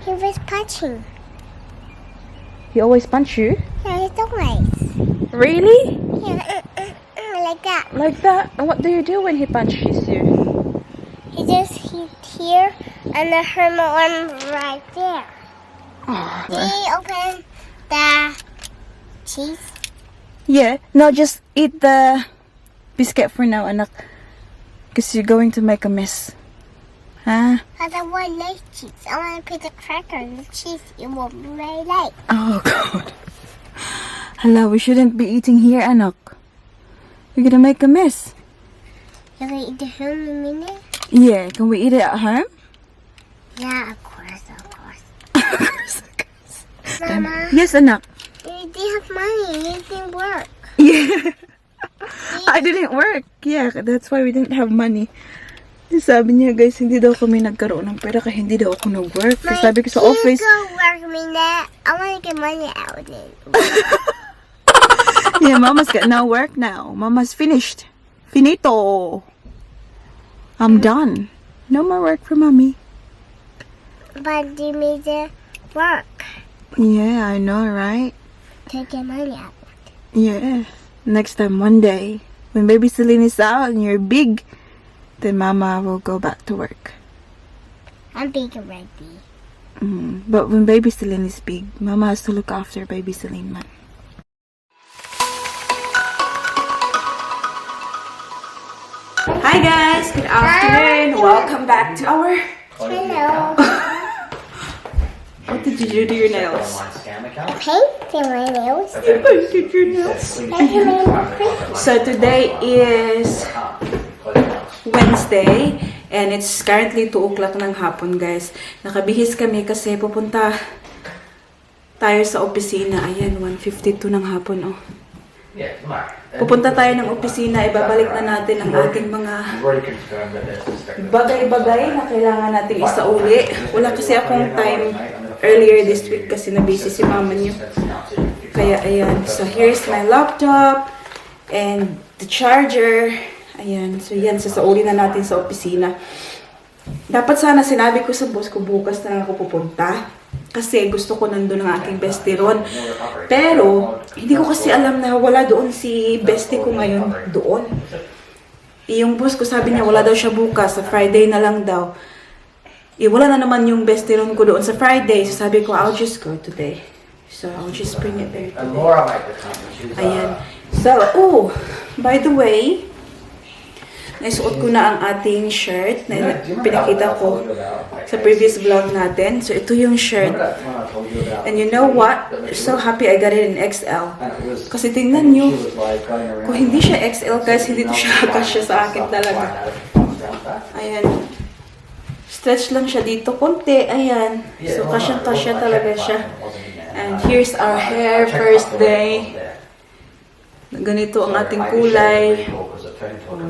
He was punching. He always punch you? Yeah, he's always. Really? Yeah, like that. Like that? And what do you do when he punches you? He's here, and the hermit one right there. Oh, Did he open the cheese? yeah. No, just eat the biscuit for now, anak. Because you're going to make a mess. Huh? I don't want late cheese. I want to put the cracker and the cheese. It won't be very late. Oh, God. Hello, we shouldn't be eating here, anak. You're gonna make a mess. You can eat the home in a minute? Yeah, can we eat it at home? Yeah, of course, of course. Then- Mama, Yes, anak. you didn't have money. You didn't work. Yeah. I didn't work. Yeah, that's why we didn't have money. Sabi niya, guys, hindi daw kami nagkaroon ng pera kaya hindi daw ako nag-work. Kasi sabi ko sa office, Go work me that. I want to get money out of it. yeah, Mama's got no work now. Mama's finished. Finito. I'm done. No more work for Mommy. But you made the work Yeah, I know, right? to get money out. Yeah. Next time, one day, when baby Celine is out and you're big, then Mama will go back to work. I'm big already. But when baby Celine is big, Mama has to look after baby Celine, man. Hi guys, good afternoon. Welcome back to our... Hello. What did you do to your nails? Painting my nails. You painted your nails. So today is Wednesday and it's currently 2 o'clock ng hapon, guys. Nakabihis kami kasi pupunta tayo sa opisina. Ayan, 1:52 ng hapon, oh. Pupunta tayo ng opisina, ibabalik na natin ang ating mga bagay-bagay na kailangan natin isauli. Wala kasi akong time earlier this week kasi na-busy si mama niyo. Kaya ayan, so here's my laptop and the charger. Ayan, so yan, sasauli na natin sa opisina. Dapat sana sinabi ko sa boss ko bukas na ako pupunta. Kasi gusto ko nandun ang aking bestie ron. Pero, hindi ko kasi alam na wala doon si bestie ko ngayon doon. Yung boss ko sabi niya wala daw siya bukas, sa Friday na lang daw. Wala na naman yung bestie ron ko doon sa Friday. So sabi ko, I'll just go today. So, I'll just bring it there today. Ayan. So, oh, by the way, naisuot ko na ang ating shirt na pinakita ko sa previous vlog natin. So, ito yung shirt. And you know what? So happy I got it in XL. Kasi tingnan nyo, kung hindi siya XL guys, hindi ito siya kasya sa akin talaga. Ayan. Stretch lang siya dito konti. Ayan. So, kasyang-kasya talaga siya. And here's our hair first day. Ganito ang ating kulay. Oh,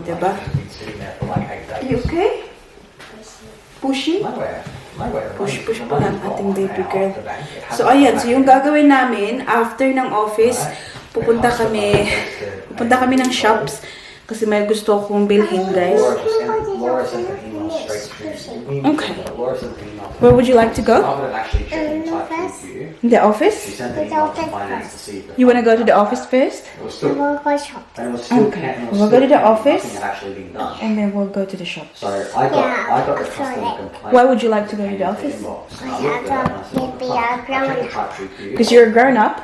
diba? Are you okay? Pushy? Push pa lang ating baby girl. So, ayan. So, yung gagawin namin, after ng office, pupunta kami ng shops. Kasi may gusto akong bilhin, guys. Okay. Where would you like to go? The office? You want to go to the office first? We'll go shopping. Okay. We'll go to the office and then we'll go to the shops. Why would you like to go to the office? Because you're a grown up.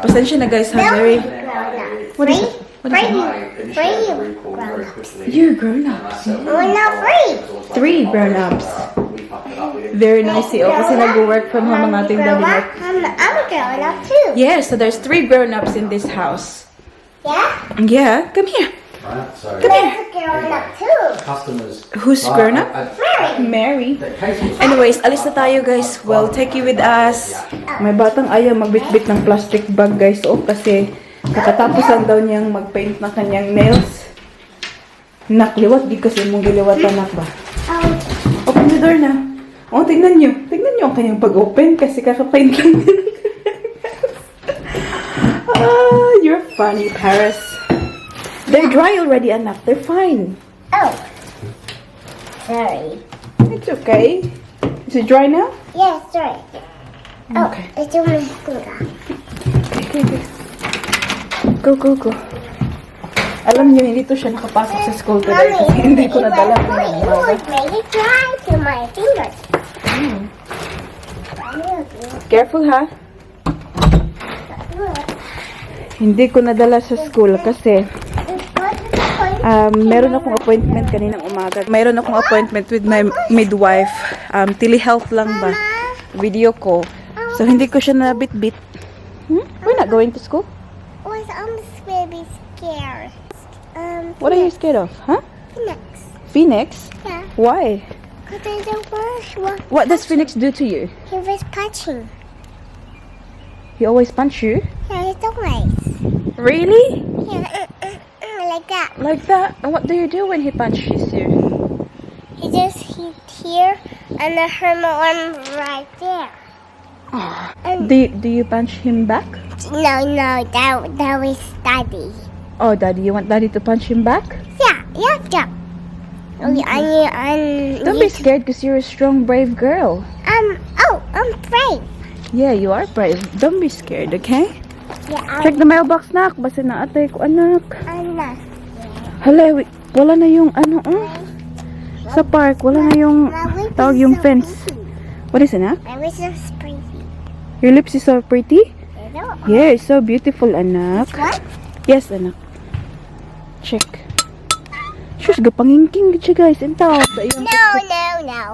Pasensya na guys, ha? Very... What is it? What is it? You're grown-ups. We're not free. 3 grown-ups. Very nice. Oh, kasi nag-work from home ang ating daddy. I'm a grown up too. Yeah, so there's 3 grown-ups in this house. Yeah? Yeah, come here. Come here. I'm a grown up too. Who's grown-up? Mary. Anyways, alis na tayo guys. Well, take you with us. May batang ayaw magbitbit ng plastic bag guys. Oh, kasi kakatapos lang daw niyang mag-paint ng kanyang nails. Nakliwat, di kasi mong giliwat anak ba? Open the door na. Oh, tingnan nyo. Tingnan nyo ang kanyang pag-open kasi kakapaint lang din. You're funny, Paris. They're dry already, anak. They're fine. Oh. Sorry. It's okay. Is it dry now? Yeah, sorry. Oh, Okay. it's on my finger. Okay. Go. Alam niyo, hindi to siya nakapasok sa school today kasi hindi ko nadala ko ng It was really dry to my fingers. Careful ha. Hindi ko nadala sa school kasi meron akong appointment kaninang umaga. Mayroon akong appointment with my midwife. Telehealth lang ba? Video ko. So, hindi ko siya nabit-bit. We're not going to school? I'm really scared. What are you scared of? Huh? Phoenix. Phoenix? Yeah. Why? Because I don't want What does Phoenix do to you? He was punching. He always punch you? Yeah, it's always. Really? Yeah, like that. Like that? And what do you do when he punches you? He just hit here and I hurt my arm right there. Do you punch him back? No, that was Daddy. Oh, Daddy, you want Daddy to punch him back? Yeah. Don't be scared because you're a strong, brave girl. I'm brave. Yeah, you are brave. Don't be scared, okay? Yeah, Check the mailbox, nak. Basta na ate ko, anak. I'm not. Hala, wala na yung ano, sa park, wala na yung tawag yung fence. What is it, nak? My lips are pretty. Your lips is so pretty? You know? Yeah, it's so beautiful, anak. What? Yes, anak. Check. Shush, gapangingking siya, guys. Entaw.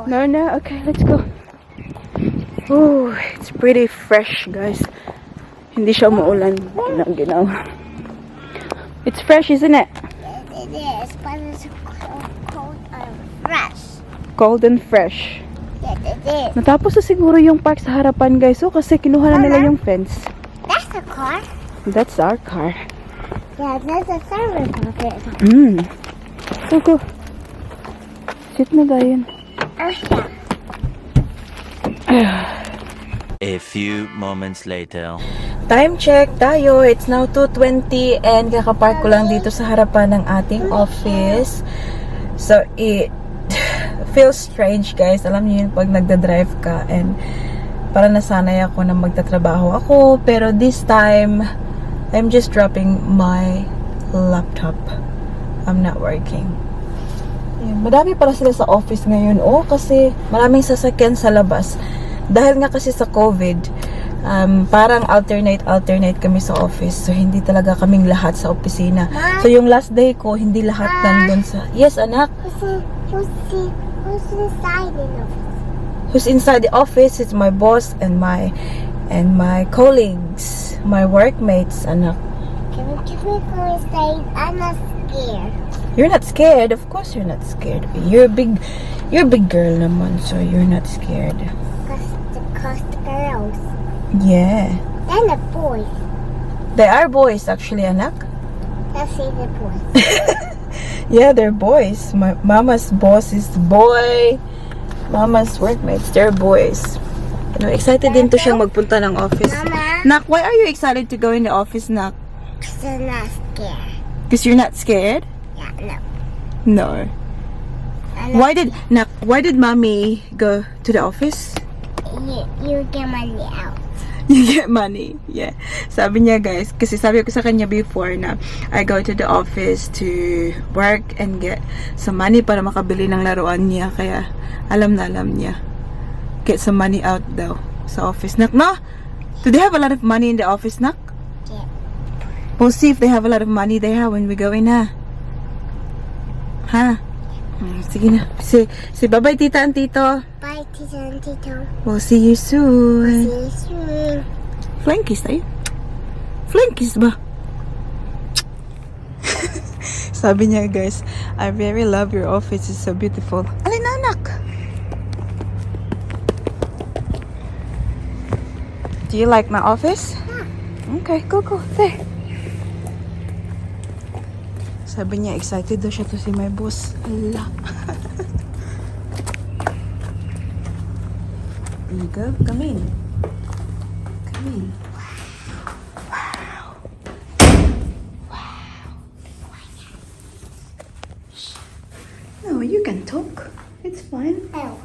No. Okay, let's go. Oh, it's pretty fresh, guys. Hindi siya umuulan. Ginaw. It's fresh, isn't it? Yes, it is, but it's cold and fresh. Cold and fresh. Yes, it is. Natapos na siguro yung park sa harapan, guys. So, kasi kinuha na nila yung fence. That's a car. That's our car. Yeah, that's a service car. Go. Sit na dayon. Yeah. A few moments later. Time check tayo. It's now 2:20 and kakapark ko lang dito sa harapan ng ating office. So, it feels strange, guys. Alam niyo yun pag nagda-drive ka and parang nasanay ako na magtatrabaho ako. Pero this time, I'm just dropping my laptop. I'm not working. Ayan, madami pala sila sa office ngayon. Kasi maraming sasakyan sa labas. Dahil nga kasi sa COVID, parang alternate kami sa office. So, hindi talaga kaming lahat sa opisina. So, yung last day ko, hindi lahat nandun sa... Yes, anak? Who's inside the office? Who's inside the office? It's my boss and my colleagues, my workmates, anak. Can we go inside? I'm not scared. You're not scared? Of course you're not scared. You're a big girl naman, so you're not scared. Because the girls. Yeah. And the boys. They are boys, actually, anak. Let's see the boys. Yeah, they're boys. My mama's boss is boy. Mama's workmates, they're boys. Excited din to siyang magpunta ng office. Mama. Nak, why are you excited to go in the office, Nak? Because I'm not scared. Because you're not scared? Yeah, No. no. Why did mommy go to the office? You get money out. You get money. Yeah. Sabi niya, guys, kasi sabi ko sa kanya before na I go to the office to work and get some money para makabili ng laruan niya. Kaya alam niya. Get some money out daw sa office. Nak, no? Do they have a lot of money in the office, Nak? Yeah. We'll see if they have a lot of money there when we go in, ha? Ha? Sige na. Say bye-bye, tita and tito. Bye, Tito and Tito. We'll see you soon. See you soon. Flying kiss tayo. Flying kiss ba? Sabi niya, guys, I very love your office. It's so beautiful. Alin na, anak? Do you like my office? Yeah. Okay, go. There. Sabi niya, excited daw siya to si my boss. Ala. There you go. Come in. Wow. No, you can talk. It's fine. Oh.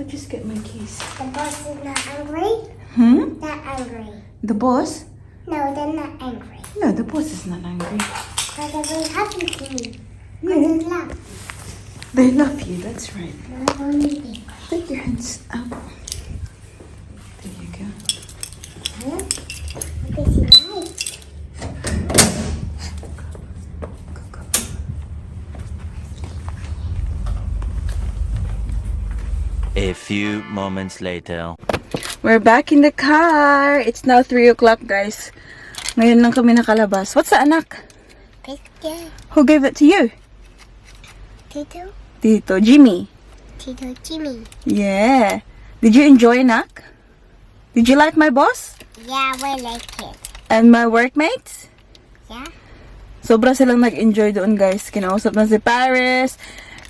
just get my keys. The boss is not angry. Not angry. The boss? No, they're not angry. No, the boss is not angry. But they're very happy to me. Yeah. They love. They love you, that's right. Not only they. Take your hands out. There you go. Huh? Because you like. A few moments later. We're back in the car. It's now 3 o'clock, guys. Ngayon lang kami nakalabas. What's that, anak? Biscuit. Who gave it to you? Tito. Tito Jimmy. Tito Jimmy. Yeah. Did you enjoy, anak? Did you like my boss? Yeah, we like it. And my workmates? Yeah. Sobra silang nag-enjoy doon, guys. Kinausap na si Paris.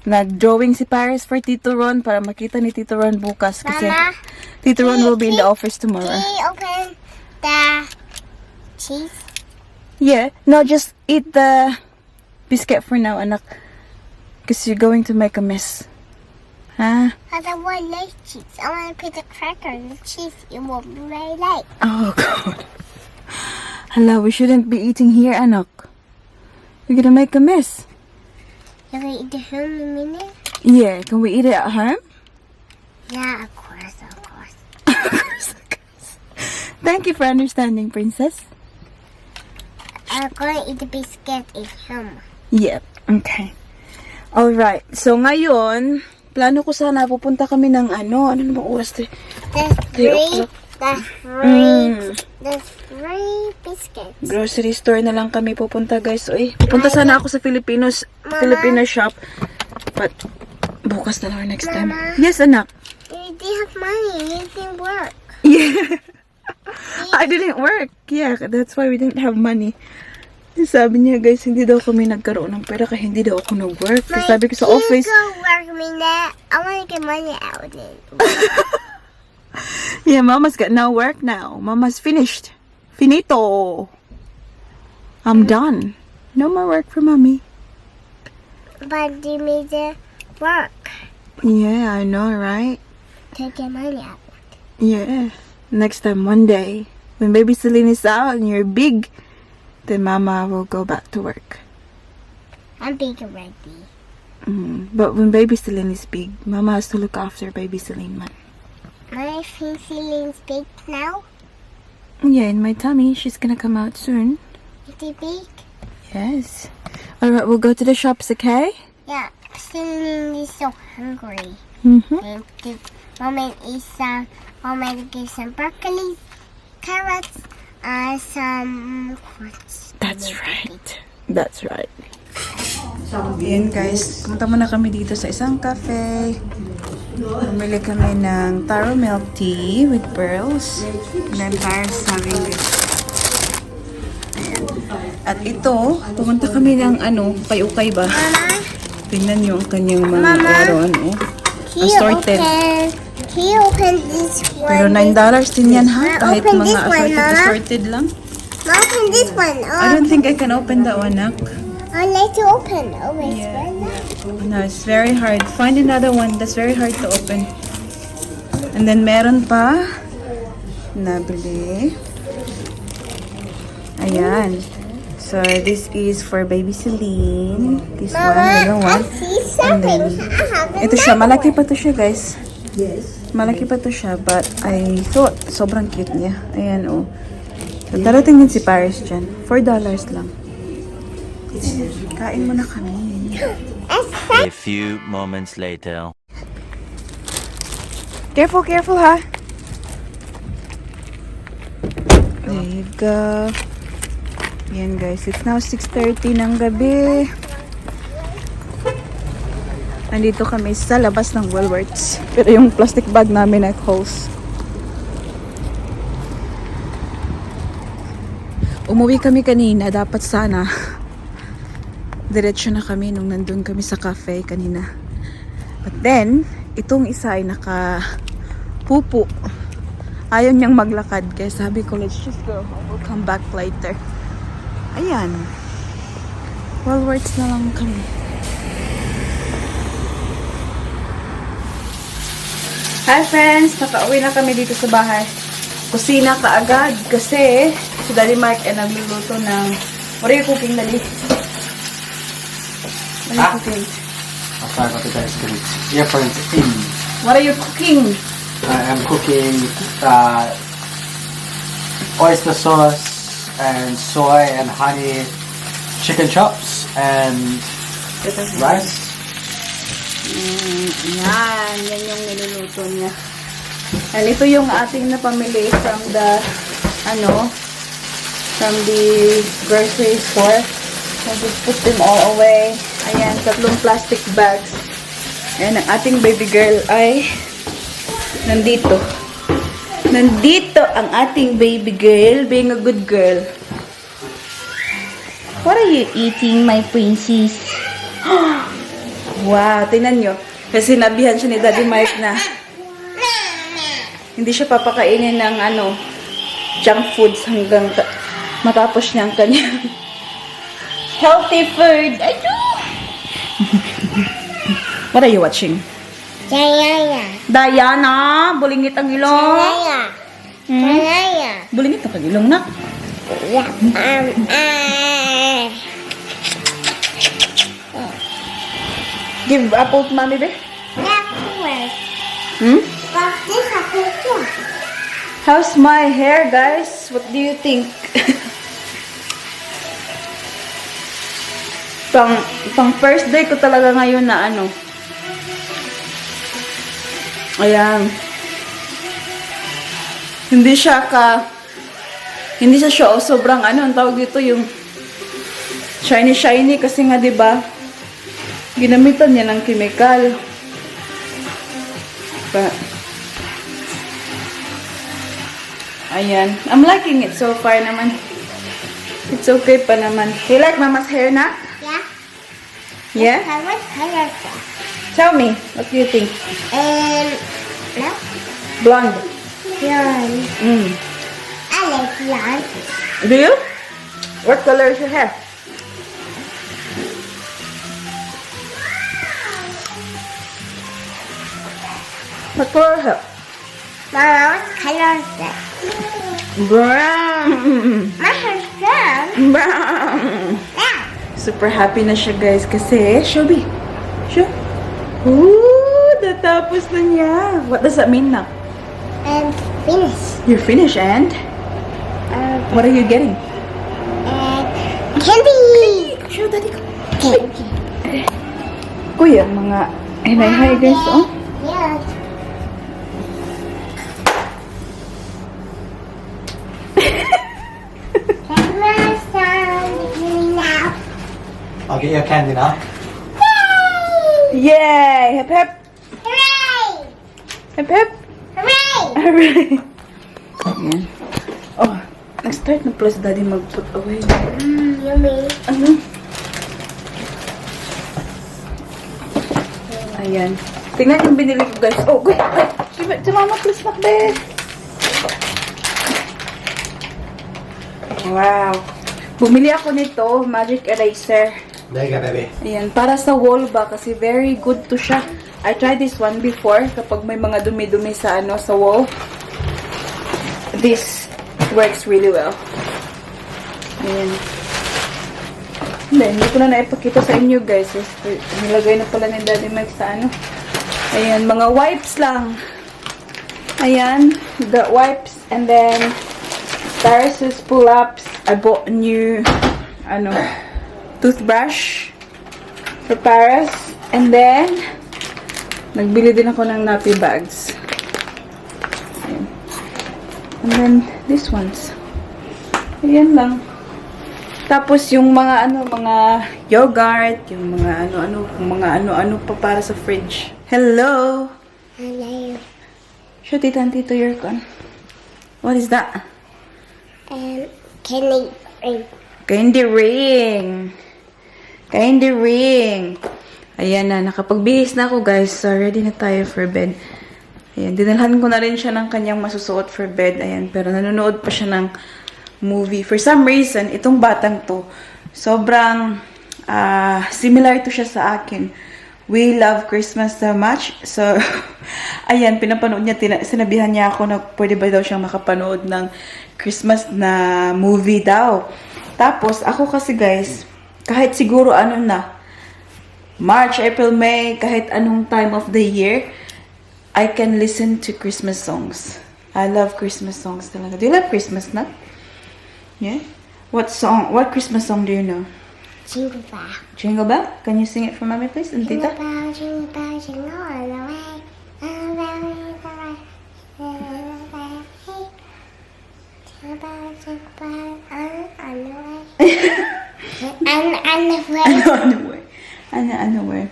Nag-drawing si Paris for Tito Ron para makita ni Tito Ron bukas. Kasi Mama, Tito Ron will be in the office tomorrow. can you open the cheese? Yeah. No, just eat the biscuit for now, anak. Because you're going to make a mess. Huh? I don't want like cheese. I want to put the cracker and the cheese. It will be very light. Oh, God. Hala, we shouldn't be eating here, anak. You're gonna make a mess. You can eat the home in a minute? Yeah, can we eat it at home? Yeah, of course, of course. Thank you for understanding, princess. I'm going to eat the biscuit at home. Yep, okay. Alright, so ngayon, plano ko sana pupunta kami ng ano namang oras to? There's three biscuits. Grocery store na lang kami pupunta, guys. Uy, pupunta sana ako sa Filipino shop. But, bukas na lang next time. Mama. Yes, anak. You didn't have money. You didn't work. Yeah. I didn't work. Yeah, that's why we didn't have money. Sabi niya, guys, hindi daw kami nagkaroon ng pera kaya hindi daw ako nag-work. So, sabi ko sa office, Go work me that. I want to get money out of it. yeah, Mama's got no work now. Mama's finished. Finito. I'm done. No more work for Mommy. But you made the work Yeah, I know, right? to get money out. Yeah. Next time, one day, when baby Celine is out and you're big, then Mama will go back to work. I'm big already. But when baby Celine is big, Mama has to look after baby Celine, man. My Celine's big now. Yeah, in my tummy, she's gonna come out soon. Is it big? Yes. Alright, we'll go to the shops, okay? Yeah. Celine is so hungry. Mm-hmm. Mama give some broccoli, carrots, some quartz. That's right. That's right. Ayan, guys. Pumunta muna kami dito sa isang cafe. Bumili kami ng taro milk tea with pearls. And then Paris having this. Ayan. At ito, pumunta kami ng ukay-ukay ba? Mama, Tingnan nyo ang kanyang mga Mama? laruan. Assorted. can you open this one? Pero $9 din yan, ha? Kahit Open mga this one, Mama. assorted lang. Open this one. I don't think I can open that one, anak. I'd like to open. Oh, it's right now. No, it's very hard. Find another one that's very hard to open. And then meron pa nabili. Ayan. So this is for baby Celine. This one, little I one. see And then something. I have ito siya, another malaki one. pa to siya, guys. Yes. Malaki pa to siya, but I thought sobrang cute niya. Ayan, oh. So, darating din si Paris dyan. $4 lang. Kain mo na kami. A few moments later. Careful, careful, ha? There you go. Yan, guys. It's now 6:30 ng gabi. Nandito kami sa labas ng Woolworths. Pero yung plastic bag namin ay close. Umuwi kami kanina. Dapat sana diretso na kami nung nandun kami sa cafe kanina. But then, itong isa ay nakapupo. Ayaw niyang maglakad. Kaya sabi ko, let's just go home. We'll come back later. Ayan. Woolworths na lang kami. Hi friends! Nakauwi na kami dito sa bahay. Kusina kaagad kasi si Daddy Mark ay nagluluto ng... What are you cooking, Daddy? What are you cooking? I'll try not to get screen. Earphones in. What are you cooking? I am cooking oyster sauce and soy and honey chicken chops and rice. Yan yung niluluto niya. And ito yung ating napamili from the grocery store. So just put them all away. Ayan, 3 plastic bags. And ang ating baby girl ay nandito. Nandito ang ating baby girl, being a good girl. What are you eating, my princess? Wow, tingnan nyo. Kasi sinabihan siya ni Daddy Mike na hindi siya papakainin ng junk foods hanggang matapos niya ang kanyang healthy food. What are you watching? Diana, bulingit ang ilong. Bulingit ang ilong na. Give apple to mommy, babe. How's my hair, guys? What do you think? pang first day ko talaga ngayon na ayan. Hindi siya sobrang ang tawag dito, yung shiny kasi nga 'di ba? Ginamitan niya ng chemical. Ayan. I'm liking it so far naman. It's okay pa naman. You like Mama's hair na? Yeah. Yeah? What color is that? Tell me, what do you think? No? Blonde. Blonde. I like blonde. Do you? What color is your hair? What color is it? Mama, what color is that? Brown. My hair's brown. Brown. Yeah. Super happy na siya, guys, kasi Shobi. Show. Ooh, natapos na niya. What does that mean now? I'm finished. You're finished, and what are you getting? Candy. Show daddy ko. Candy. Kuya, mga hi guys, oh. Yes. Christmas time now. I'll get you a candy now. Yay! Hep hep! Hooray! Hep hep! Hooray! Alright. Ayan. Oh, nag-start na plus daddy mag-put away. Yummy. Ano? Ayan. Tingnan yung binili ko, guys. Oh, good. Si mama, please, makbe. Wow. Bumili ako nito, magic eraser. There you go, baby. Ayan, para sa wall ba, kasi very good to siya. I tried this one before, kapag may mga dumi-dumi sa sa wall. This works really well. Ayan. Hindi ko na naipakita sa inyo, guys. Nilagay na pala ni Daddy Mike sa Ayan, mga wipes lang. Ayan, the wipes, and then Paris pull-ups. I bought a new, toothbrush for Paris. And then, nagbili din ako ng nappy bags. Ayan. And then, these ones. Ayan lang. Tapos, yung mga mga yogurt, yung mga ano pa para sa fridge. Hello! Hello. Show tita and tito your con. What is that? Candy ring. Candy ring. Candy ring. Ayan na, nakapagbihis na ako, guys. So, ready na tayo for bed. Ayan, dinalhan ko na rin siya ng kanyang masusuot for bed. Ayan, pero nanonood pa siya ng movie. For some reason, itong batang to, sobrang similar to siya sa akin. we love Christmas so much. So, ayan, pinapanood niya, sinabihan niya ako na pwede ba daw siyang makapanood ng Christmas na movie daw. Tapos, ako kasi guys, kahit siguro ano na, March, April, May, kahit anong time of the year, I can listen to Christmas songs. I love Christmas songs talaga. Do you love Christmas na? Yeah? What Christmas song do you know? Jingle bell. Jingle Bell? Can you sing it for mommy, please? And Jingle Tita? bell, jingle bell, jingle all the way. Jingle bell, jingle bell, jingle bell, hey. Jingle bell, on the way. On the way.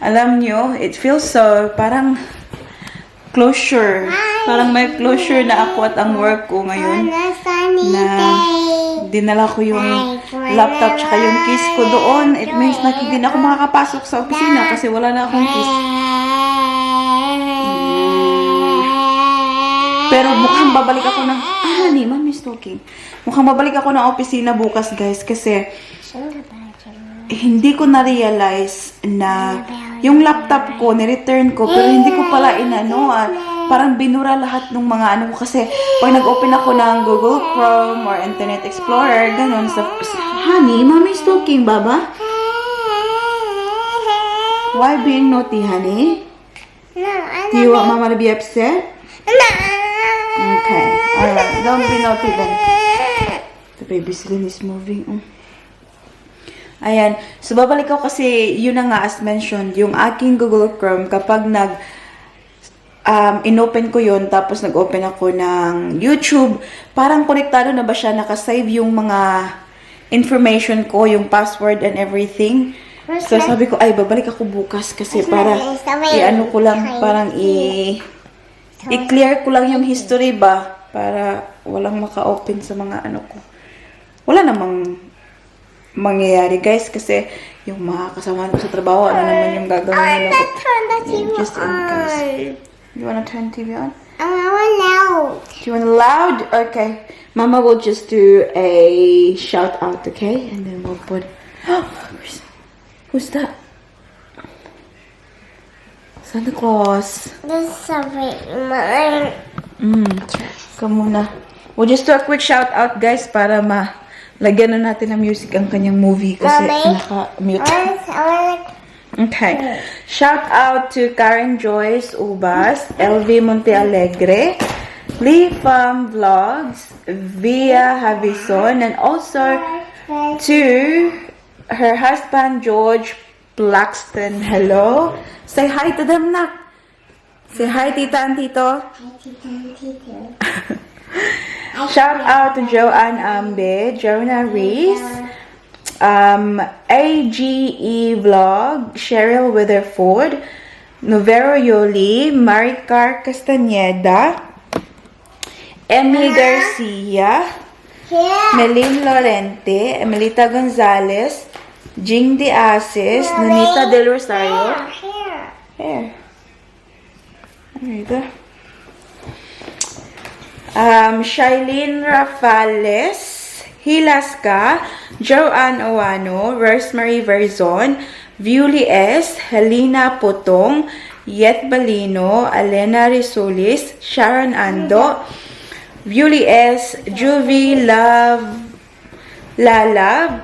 Alam nyo, it feels so, parang closure. Parang may closure na ako at ang work ko ngayon. On a sunny Na day. dinala ko yung laptop tsaka yung keys ko doon. It means na hindi na ako makakapasok sa opisina kasi wala na akong keys. Pero mukhang babalik ako ng... honey, mommy's talking. Mukhang babalik ako ng opisina bukas, guys, kasi hindi ko na-realize na yung laptop ko, ni-return ko, pero hindi ko pala inano, parang binura lahat ng mga ano ko kasi pag nag-open ako ng Google Chrome or Internet Explorer, ganun. Honey, mommy's talking, baba. Why being naughty, honey? Do you want mama to be upset? Okay. Alright. Don't be naughty then. The baby Celine is moving. Ayan. So, babalik ako kasi, yun na nga as mentioned, yung aking Google Chrome, kapag inopen ko yun, tapos nag-open ako ng YouTube, parang konektado na ba siya, nakasave yung mga information ko, yung password and everything. So, sabi ko, ay, babalik ako bukas kasi para i-ano ko lang, parang i-clear ko lang yung history ba para walang maka-open sa mga ano ko. Wala namang mangyayari, guys, kasi yung mga kasama ko sa trabaho, ano naman yung gagawin nila. Turn the TV Just in on. case. You wanna turn TV on? I want loud. Do you want loud? Okay. Mama will just do a shout out, okay? And then we'll put... Who's that? Santa Claus. This is mine. Come muna. We'll just do a quick shout out, guys, para lagyan na natin ng music ang kanyang movie kasi naka-mute. Okay. Shout out to Karen Joyce Ubas, LV Montealegre, Lee Farm Vlogs, Via Havison, and also to her husband, George Blackston. Hello. Say hi to them, nak. Say hi, tita and tito. Shout out to Joanne Ambe, Jonah Reese, AGE Vlog, Cheryl Witherford, Novero Yoli, Maricar Castaneda, Emily Garcia, Melin Lorente, Emelita Gonzalez, Jing De Asis, Nanita Del Rosario. Here. There you go. Shailene Rafales, Hilaska, Joanne Owano, Rosemary Verzon, Viuli S, Helena Potong, Yet Balino, Alena Risolis, Sharon Ando, Viuli S, Juvie Lala,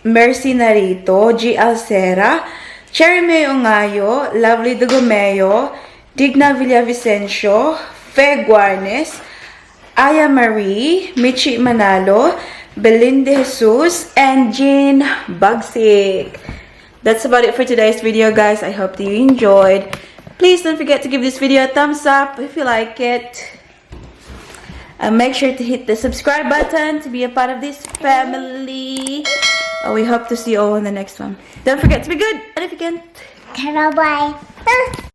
Mercy Narito, G. Alcera, Cherry May Ongayo, Lovely Dugomeo, Digna Villavicencio, Fe Guarnes, Aya Marie, Michi Manalo, Belinda Jesus, and Jean Bugsik. That's about it for today's video, guys. I hope that you enjoyed. Please don't forget to give this video a thumbs up if you like it. And make sure to hit the subscribe button to be a part of this family. We hope to see you all in the next one. Don't forget to be good, and if you can, Bye-bye.